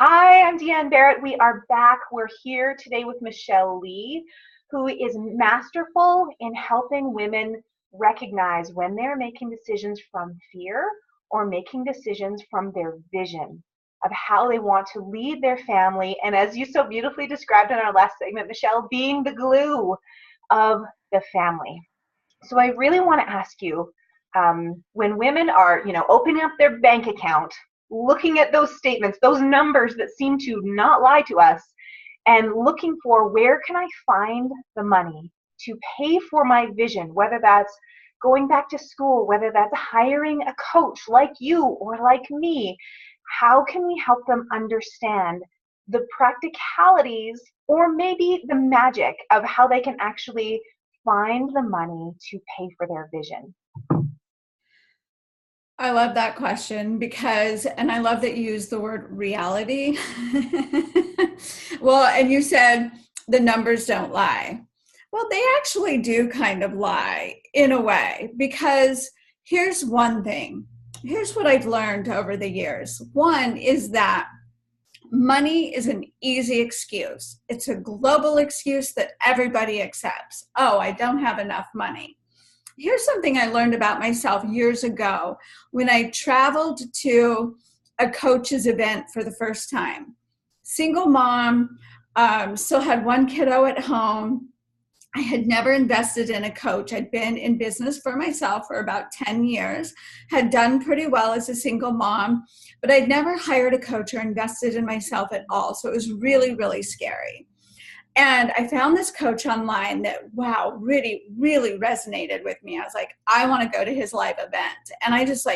Hi, I'm Deanne Barrett. We are back. We're here today with Michelle Lee, who is masterful in helping women recognize when they're making decisions from fear or making decisions from their vision of how they want to lead their family. And as you so beautifully described in our last segment, Michelle, being the glue of the family. So I really want to ask you, when women are, opening up their bank account, looking at those statements, those numbers that seem to not lie to us, and looking for where can I find the money to pay for my vision, whether that's going back to school, whether that's hiring a coach like you or like me, how can we help them understand the practicalities or maybe the magic of how they can actually find the money to pay for their vision? I love that question and I love that you use the word reality. Well, and you said the numbers don't lie. Well, they actually do kind of lie in a way, because here's one thing. Here's what I've learned over the years. One is that money is an easy excuse. It's a global excuse that everybody accepts. Oh, I don't have enough money. Here's something I learned about myself years ago when I traveled to a coach's event for the first time. Single mom, still had one kiddo at home. I had never invested in a coach. I'd been in business for myself for about 10 years, had done pretty well as a single mom, but I'd never hired a coach or invested in myself at all. So it was really, really scary. And I found this coach online that, wow, really, really resonated with me. I was like, I want to go to his live event. And I just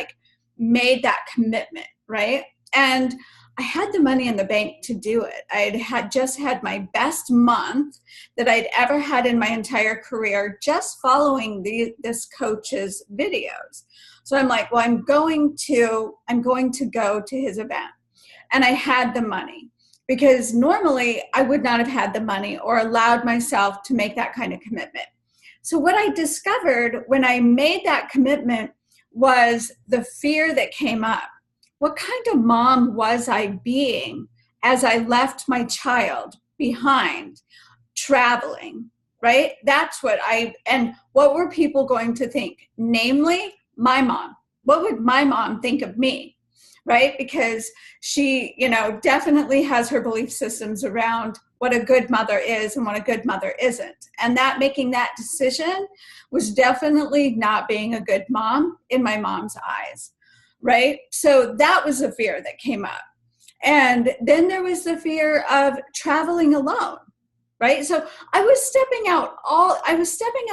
made that commitment, right? And I had the money in the bank to do it. Had just had my best month that I'd ever had in my entire career, just following this coach's videos. So I'm like, well, I'm going to go to his event. And I had the money, because normally I would not have had the money or allowed myself to make that kind of commitment. So what I discovered when I made that commitment was the fear that came up. What kind of mom was I being as I left my child behind traveling, right? And what were people going to think? Namely, my mom. What would my mom think of me? Right? Because she, definitely has her belief systems around what a good mother is and what a good mother isn't. And that making that decision was definitely not being a good mom in my mom's eyes, right? So that was a fear that came up. And then there was the fear of traveling alone. Right. So I was stepping out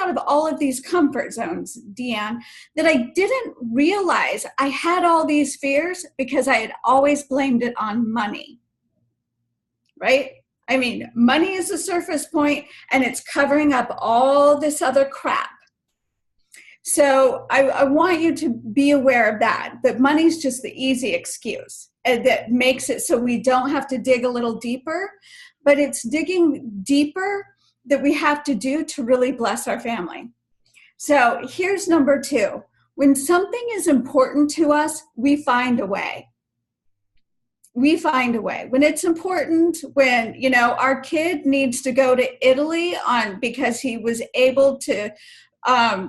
of all of these comfort zones, Deanne, that I didn't realize I had all these fears because I had always blamed it on money. Right. I mean, money is the surface point and it's covering up all this other crap. So I want you to be aware of that money's just the easy excuse that makes it so we don't have to dig a little deeper. But it's digging deeper that we have to do to really bless our family. So here's number 2. When something is important to us, we find a way. We find a way. When it's important, when, our kid needs to go to Italy because he was able to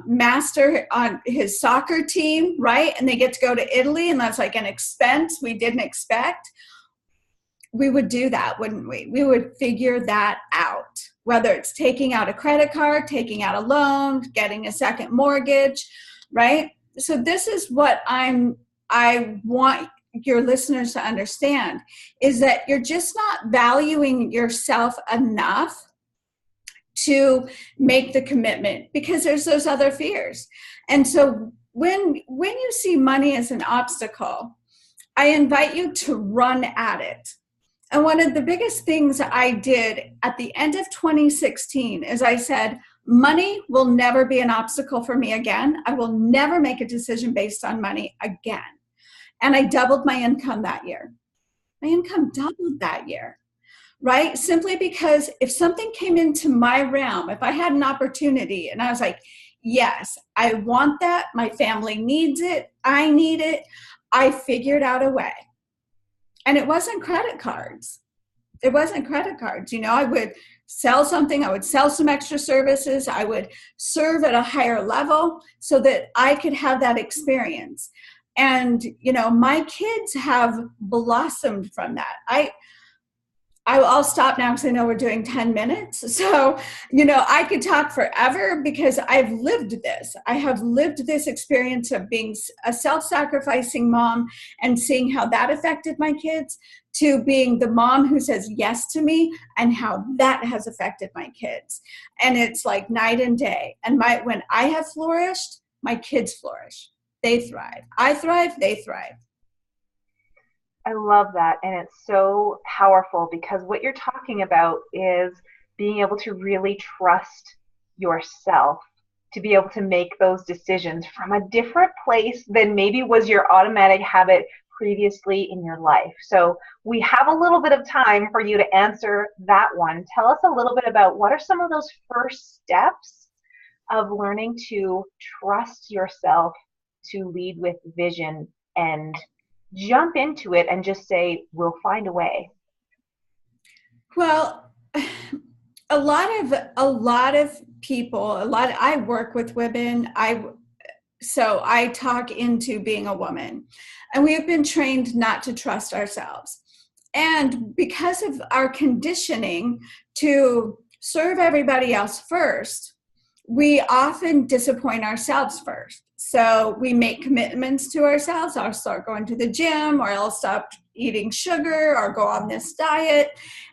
master on his soccer team, right? And they get to go to Italy, and that's like an expense we didn't expect. We would do that, wouldn't we? We would figure that out, whether it's taking out a credit card, taking out a loan, getting a second mortgage, right? So this is what I want your listeners to understand, is that you're just not valuing yourself enough to make the commitment because there's those other fears. And so when you see money as an obstacle, I invite you to run at it. And one of the biggest things I did at the end of 2016 is I said, money will never be an obstacle for me again. I will never make a decision based on money again. And I doubled my income that year. My income doubled that year, right? Simply because if something came into my realm, if I had an opportunity and I was like, yes, I want that. My family needs it. I need it. I figured out a way. And it wasn't credit cards. It wasn't credit cards. You know, I would sell something, I would sell some extra services, I would serve at a higher level so that I could have that experience. And, you know, my kids have blossomed from that. I'll stop now because I know we're doing 10 minutes. So, you know, I could talk forever because I've lived this. I have lived this experience of being a self-sacrificing mom and seeing how that affected my kids, to being the mom who says yes to me and how that has affected my kids. And it's like night and day. And when I have flourished, my kids flourish. They thrive. I thrive, they thrive. I love that. And it's so powerful because what you're talking about is being able to really trust yourself, to be able to make those decisions from a different place than maybe was your automatic habit previously in your life. So we have a little bit of time for you to answer that one. Tell us a little bit about what are some of those first steps of learning to trust yourself, to lead with vision and jump into it and just say, we'll find a way? Well, a lot of people, I work with women. So I talk into being a woman, and we have been trained not to trust ourselves. And because of our conditioning to serve everybody else first, we often disappoint ourselves first. So we make commitments to ourselves. I'll start going to the gym, or I'll stop eating sugar, or go on this diet.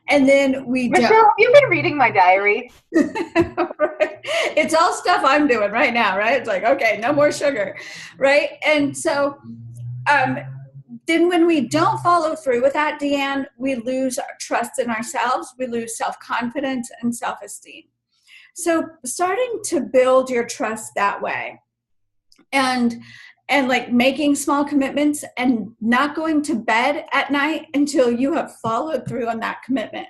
And then we Michelle, don't. have you been reading my diary? Right? It's all stuff I'm doing right now, right? It's like, okay, no more sugar, right? And so then when we don't follow through with that, Deanne, we lose our trust in ourselves. We lose self-confidence and self-esteem. So starting to build your trust that way, and like making small commitments and not going to bed at night until you have followed through on that commitment,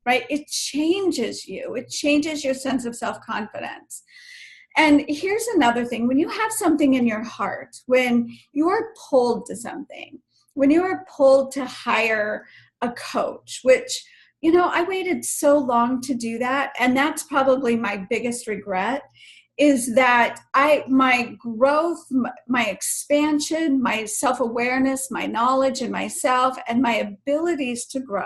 right? It changes you. It changes your sense of self-confidence. And here's another thing. When you have something in your heart, when you are pulled to something, when you are pulled to hire a coach, which, you know, I waited so long to do that. And that's probably my biggest regret, is that my growth, my expansion, my self-awareness, my knowledge in myself, and my abilities to grow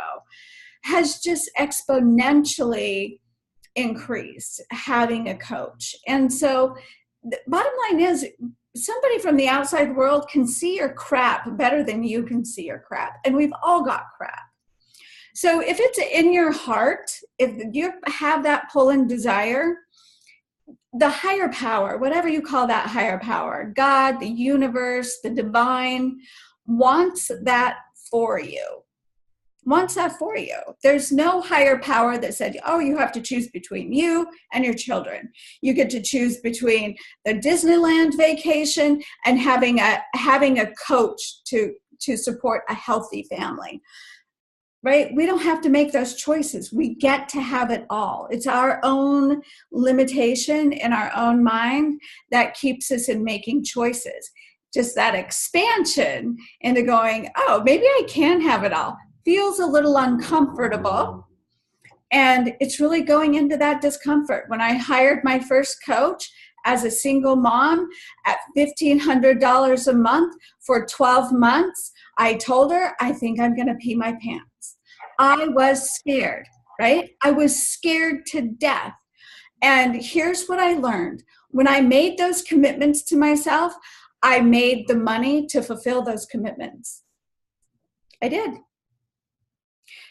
has just exponentially increased having a coach. And so the bottom line is, somebody from the outside world can see your crap better than you can see your crap. And we've all got crap. So if it's in your heart, if you have that pull and desire, the higher power, whatever you call that higher power, God, the universe, the divine, wants that for you. Wants that for you. There's no higher power that said, oh, you have to choose between you and your children. You get to choose between the Disneyland vacation and having a coach to support a healthy family. Right? We don't have to make those choices. We get to have it all. It's our own limitation in our own mind that keeps us in making choices. Just that expansion into going, oh, maybe I can have it all, feels a little uncomfortable. And it's really going into that discomfort. When I hired my first coach as a single mom at $1,500 a month for 12 months, I told her, I think I'm going to pee my pants. I was scared, right? I was scared to death. And here's what I learned. When I made those commitments to myself, I made the money to fulfill those commitments. I did.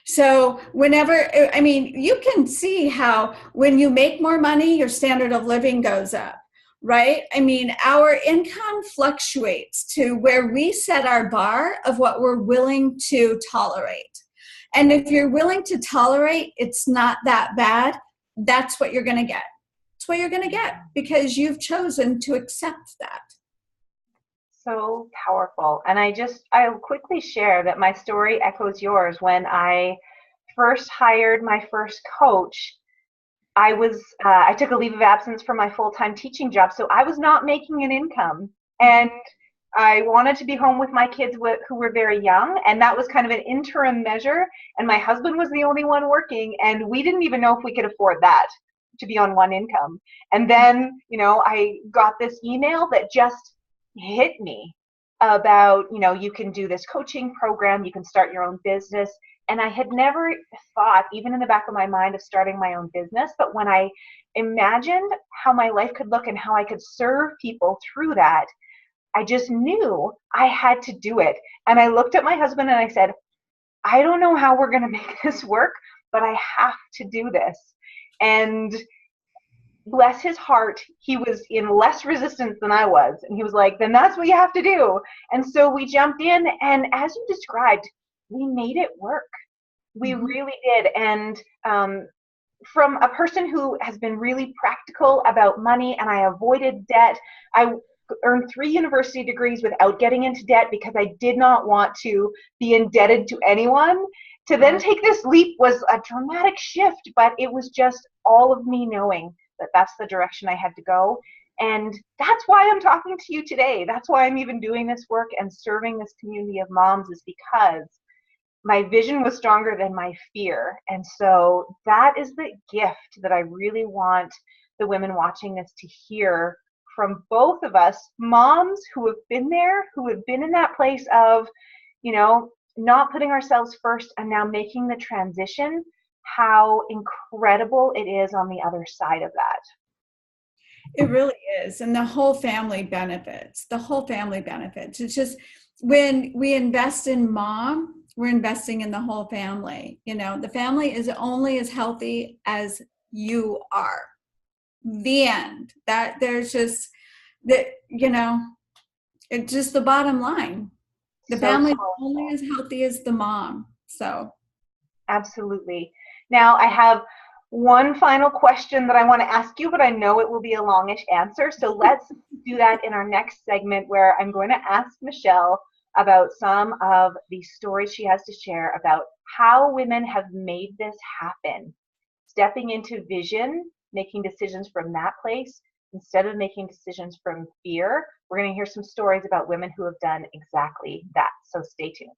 So you can see how when you make more money, your standard of living goes up, right? I mean, our income fluctuates to where we set our bar of what we're willing to tolerate. And if you're willing to tolerate, it's not that bad, that's what you're going to get. It's what you're going to get because you've chosen to accept that. So powerful. And I'll quickly share that my story echoes yours. When I first hired my first coach, I took a leave of absence from my full-time teaching job, so I was not making an income. And I wanted to be home with my kids who were very young, and that was kind of an interim measure. And my husband was the only one working, and we didn't even know if we could afford that, to be on one income. And then, I got this email that just hit me about, you can do this coaching program, you can start your own business. And I had never thought, even in the back of my mind, of starting my own business. But when I imagined how my life could look and how I could serve people through that, I just knew I had to do it. And I looked at my husband and I said, I don't know how we're going to make this work, but I have to do this. And bless his heart, he was in less resistance than I was. And he was like, then that's what you have to do. And so we jumped in, and as you described, we made it work. We really did. And from a person who has been really practical about money, and I avoided debt, I earned 3 university degrees without getting into debt because I did not want to be indebted to anyone. To then take this leap was a dramatic shift, but it was just all of me knowing that that's the direction I had to go. And that's why I'm talking to you today. That's why I'm even doing this work and serving this community of moms, is because my vision was stronger than my fear. And so that is the gift that I really want the women watching this to hear from both of us, moms who have been there, who have been in that place of, not putting ourselves first and now making the transition, how incredible it is on the other side of that. It really is. And the whole family benefits. It's just, when we invest in mom, we're investing in the whole family. The family is only as healthy as you are. The end. That there's just that, it's just the bottom line. The family is only as healthy as the mom. So absolutely. Now I have one final question that I want to ask you, but I know it will be a longish answer. So let's do that in our next segment, where I'm going to ask Michelle about some of the stories she has to share about how women have made this happen, stepping into vision, making decisions from that place instead of making decisions from fear. We're going to hear some stories about women who have done exactly that. So stay tuned.